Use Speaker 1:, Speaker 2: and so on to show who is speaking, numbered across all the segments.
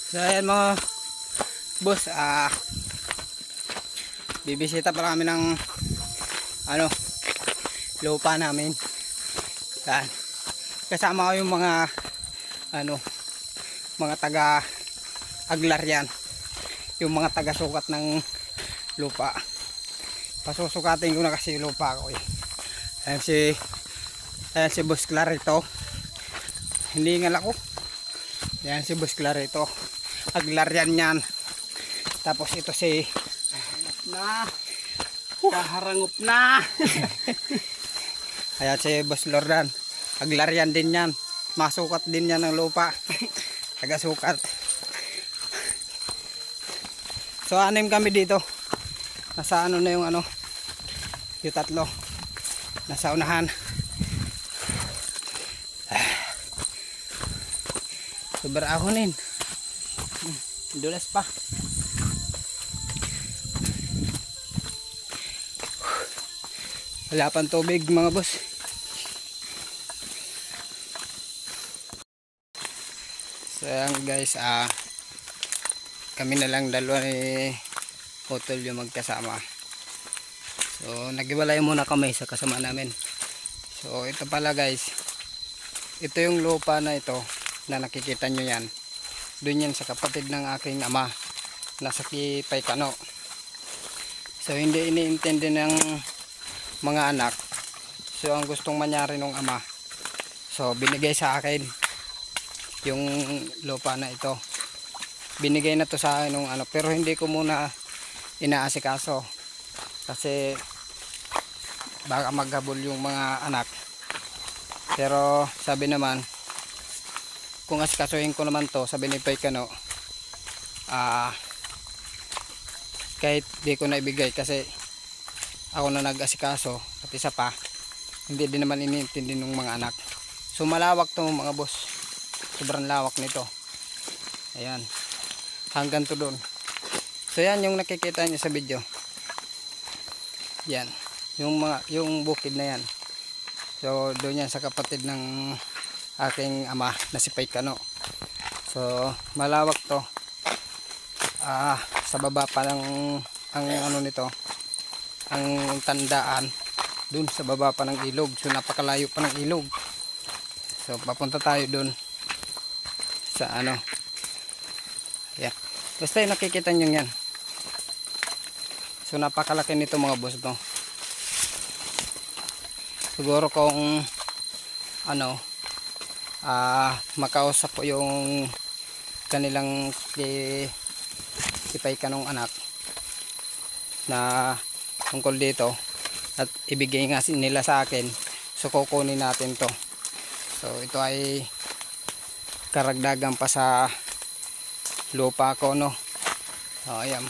Speaker 1: So ayan mga boss, bibisita pa kami ng lupa namin. Yan. Kasama ko yung mga mga taga Aglaryan, yung mga taga sukat ng lupa. Pasusukatin ko na kasi yung lupa ko eh. Ayan si Boss Clarito. Hindi nga ako. Ayan si Boss Clarito. Aglaryan yan. Tapos ito si
Speaker 2: kaharangup na.
Speaker 1: Ayan si Boss Lordan. Aglaryan din yan. Masukat din yan ng lupa. Taga-sukat. So anim kami dito. Nasa na yung yung tatlo. Nasa unahan. Super ahonin. Dulas pa. Wala pang tubig mga boss. So yan guys, kami na lang dalawa ni Utol yung magkasama. So naghiwalay muna kami sa kasama namin. So ito pala guys, ito yung lupa na ito na nakikita nyo yan. Doon yan sa kapatid ng aking ama, nasa Paykano. So hindi iniintindi ng mga anak. So ang gustong manyari ng ama, so binigay sa akin yung lupa na ito. Binigay na to sa akin nung pero hindi ko muna inaasikaso kasi baka maghabol yung mga anak. Pero sabi naman, kung asikasuhin ko naman to, sabi ni Paykano, kahit di ko na ibigay kasi ako na nag-asikaso at isa pa, hindi din naman iniintindi ng mga anak. So malawak to mga boss, sobrang lawak nito. Ayan, hanggang to doon. So yan yung nakikita nyo sa video. Yan, yung bukid na yan. So doon yan sa kapatid ng aking ama na si Paykano. So malawak to. Sa baba pa ng ang nito, ang tandaan dun sa baba pa ng ilog. So napakalayo pa ng ilog. So papunta tayo dun sa yeah. Basta yung nakikita nyo yan. So napakalaki nito mga boss to. Siguro kung makausap po yung kanilang Paykanong anak na tungkol dito at ibigay nga nila sa akin, so kukunin natin to. So ito ay karagdagan pa sa lupa ko, no. So ayan,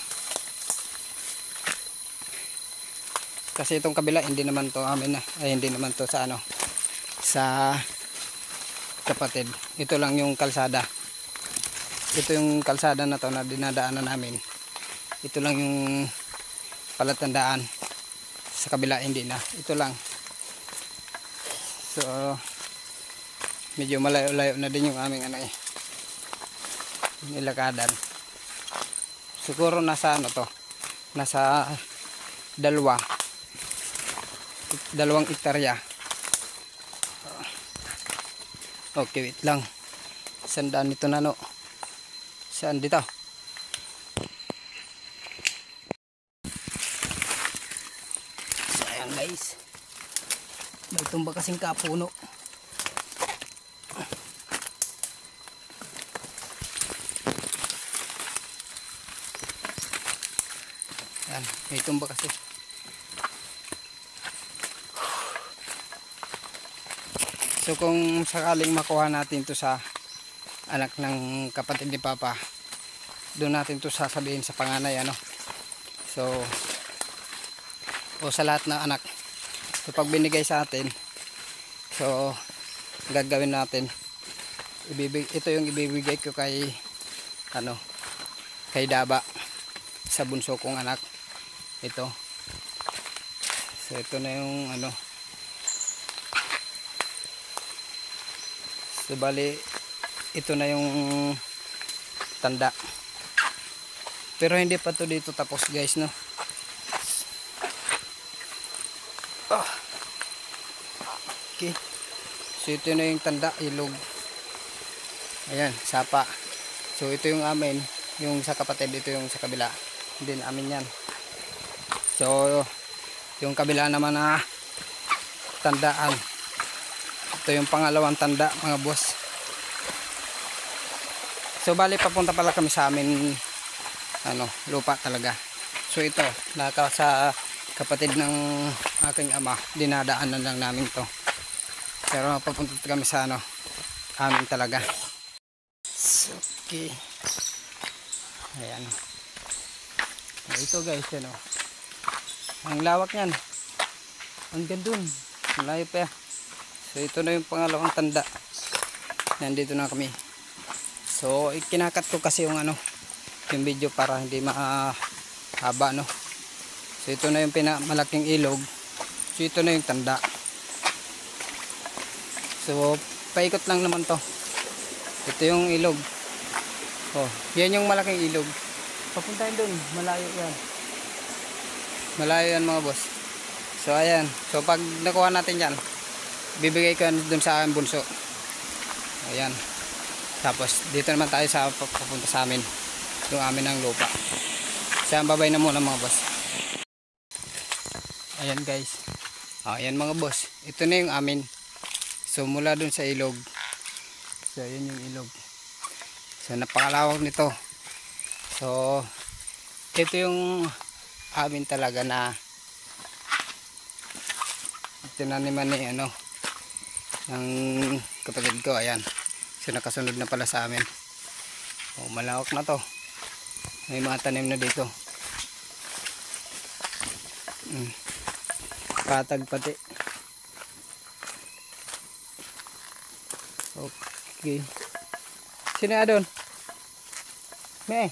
Speaker 1: kasi itong kabila hindi naman to amin na, hindi naman to sa sa kapatid. Ito lang yung kalsada. Ito yung kalsada na to na dinadaanan namin. Ito lang yung palatandaan. Sa kabila hindi na. Ito lang. So medyo malayo-layo na din yung aming nilakadan. Siguro nasa to. Nasa dalawang hektarya. Okay, wait lang. Sandaan nito na, no. Saan dito? So ayan guys, may tumba kasing kapuno. Ayan, may tumba kasi. So kung sakaling makuha natin to sa anak ng kapatid ni Papa, doon natin to sasabihin sa panganay, so o sa lahat ng anak. So pag binigay sa atin, so gagawin natin, ito yung ibibigay ko kay kay Daba, sa bunso kong anak. Ito, so ito na yung so bali ito na yung tanda. Pero hindi pa to dito tapos guys, no. Okay. So ito na yung tanda, ilog. Ayan, sapa. So ito yung amin, yung sa kapatid, ito yung sa kabila. Hindi amin yan. So yung kabila naman na tandaan. Ito yung pangalawang tanda mga boss. So bali papunta pala kami sa amin lupa talaga. So ito, naka sa kapatid ng aking ama, dinadaanan lang namin to. Pero papunta kami sa amin talaga. So, okay. Ayan. Ito guys, ang lawak yan. Hanggang dun. Malayo pa. So ito na yung pangalawang tanda. Nandito na kami. So ikinakat ko kasi yung yung video para hindi mahaba, no. So ito na yung malaking ilog. So ito na yung tanda. So paikot lang naman to. Ito yung ilog. Oh, yan yung malaking ilog. Papuntahin dun, malayo yan. Malayo yan mga boss. So ayan. So pag nakuha natin yan, bibigay ko dun sa aking bunso. Ayan. Tapos dito naman tayo sa papunta sa amin, yung amin ng lupa. Siya babay na muna mga boss. Ayan guys. Ayan mga boss. Ito na yung amin. So mula dun sa ilog. So ayan yung ilog. So napakalawak nito. So ito yung amin talaga na tinaniman ni ng kapatid ko. Ayan. So nakasunod na pala sa amin. Oh, malawak na to. May mga tanim na dito. Patag pati. Okay. Sino ya doon? Me.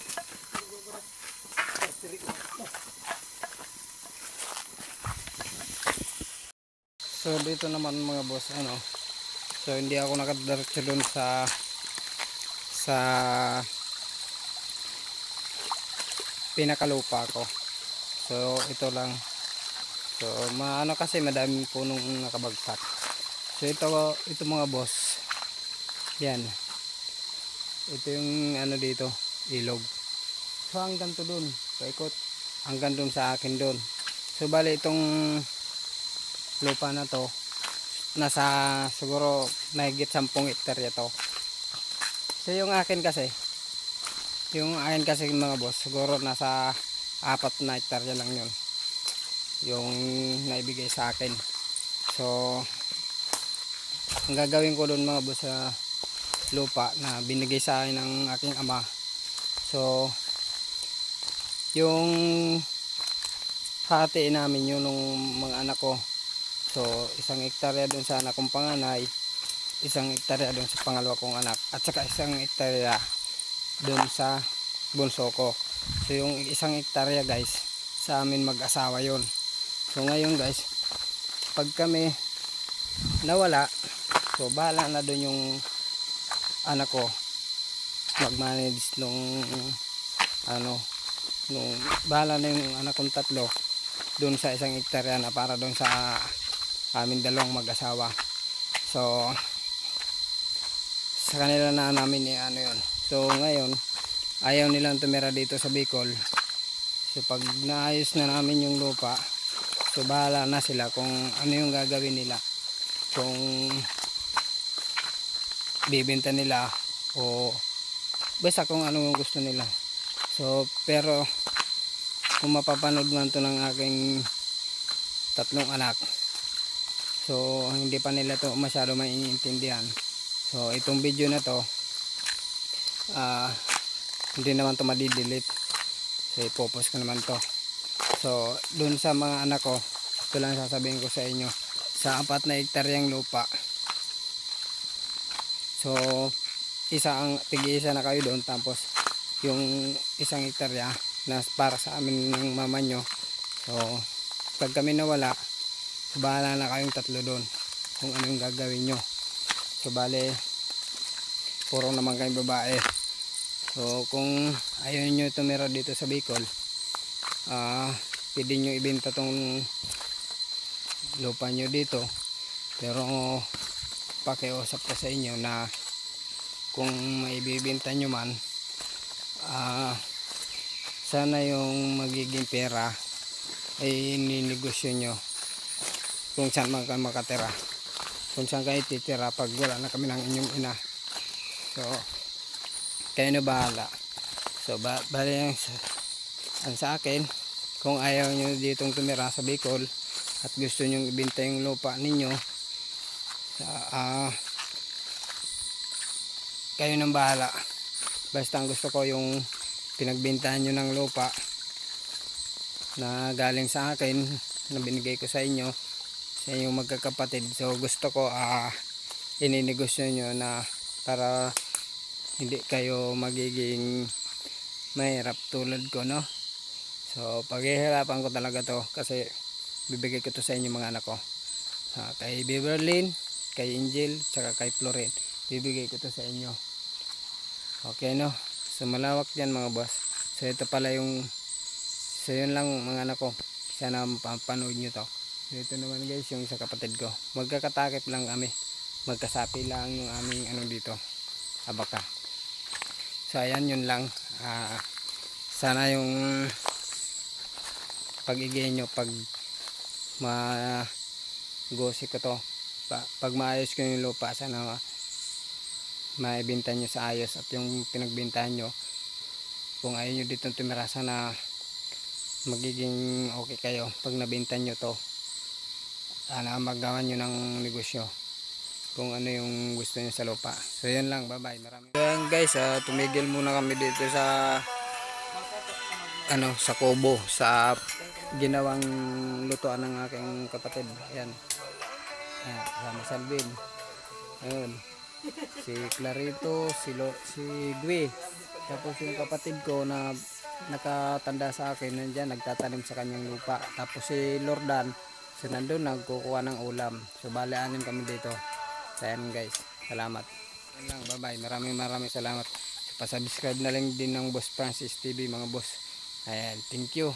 Speaker 1: So dito naman mga boss, so hindi ako nakadiretso doon sa pinakalupa ko. So ito lang. So kasi madaming punong nakabagsak. So ito mga boss. Yan. Ito yung dito, ilog. So hanggang to doon, paikot hanggang doon sa akin doon. So bali itong lupa na to nasa siguro mahigit 10 hektarya to. So yung akin kasi mga boss, siguro nasa 4 na hektarya lang yun yung naibigay sa akin. So ang gagawin ko doon mga boss sa lupa na binigay sa akin ng aking ama, so yung hatiin namin yun ng mga anak ko. So 1 hektarya doon sa anak kong panganay, 1 hektarya doon sa pangalawa kong anak, at saka 1 hektarya doon sa bunso ko. So yung 1 hektarya guys, sa amin mag-asawa yon. So ngayon guys, pag kami nawala, so bahala na doon yung anak ko mag-manage nung bahala na yung anak kong tatlo doon sa 1 hektarya na para doon sa amin dalawang mag-asawa. So sa kanila na namin yun. So ngayon ayaw nilang tumira dito sa Bicol. So pag naayos na namin yung lupa, so bahala na sila kung ano yung gagawin nila, kung bibenta nila o basta kung ano yung gusto nila. So pero kung mapapanood man to ng aking 3 anak, so hindi pa nila to masyado maiintindihan. So itong video na to hindi naman to madidelete. So ipopost ko naman to. So dun sa mga anak ko, ito lang sasabihin ko sa inyo. Sa 4 na hektaryang lupa, so tig-isa na kayo doon, tapos yung 1 hektarya na para sa amin ng mama nyo. So pag kami nawala, so bahala na kayong 3 doon kung ano yung gagawin nyo. So bale puro naman kayong babae. So So kung ayaw nyo tumira dito sa Bicol, pwede nyo ibenta tong lupa nyo dito, pero pakiusap ko sa inyo na kung maibibenta nyo man, sana yung magiging pera ay ninegosyo nyo kung saan makatira, kung saan kayo titira pag wala na kami ng inyong ina. So kayo na bahala. So bali ang sa akin, kung ayaw nyo ditong tumira sa Bicol at gusto nyo ibenta yung lupa ninyo, kayo nang bahala. Basta ang gusto ko yung pinagbentahan nyo ng lupa na galing sa akin, na binigay ko sa inyo, sa inyong magkakapatid. So gusto ko ininegosyo nyo na para hindi kayo magiging mahirap tulad ko, no? So paghihirapan ko talaga to kasi bibigay ko to sa inyo mga anak ko, kay Beverlyn, kay Angel, tsaka kay Florin. Bibigay ko to sa inyo. Okay, no? So malawak yan mga boss. So ito pala yung, so yun lang mga anak ko, sana mapanood nyo to. So ito naman guys yung sa kapatid ko, magkakatakip lang kami, magkasapi lang yung aming dito, abaka. So ayan, yun lang. Sana yung pag-igay nyo pag ma-gossip ko to, pag maayos ko yung lupa, sana maibenta nyo sa ayos. At yung pinagbentahan nyo, kung ayaw nyo dito tumira, sana magiging okay kayo pag nabenta nyo to. Sana magawa nyo ng negosyo kung ano yung gusto nyo sa lupa. So yun lang, bye bye, maraming. So yan guys, tumigil muna kami dito sa sa kubo, sa ginawang lutuan ng aking kapatid. Ayan, ayan, sama Salvin, ayun, si Clarito, si Gui, tapos yung kapatid ko na nakatanda sa akin, nandyan nagtatanim sa kanyang lupa. Tapos si Lordan, so nandun nagkukuha ng ulam. So bali anim kami dito. So ayan guys, salamat. Yan lang, bye bye, maraming salamat. Pasubscribe na lang din ng Boss Francis TV mga boss. Ayan, thank you.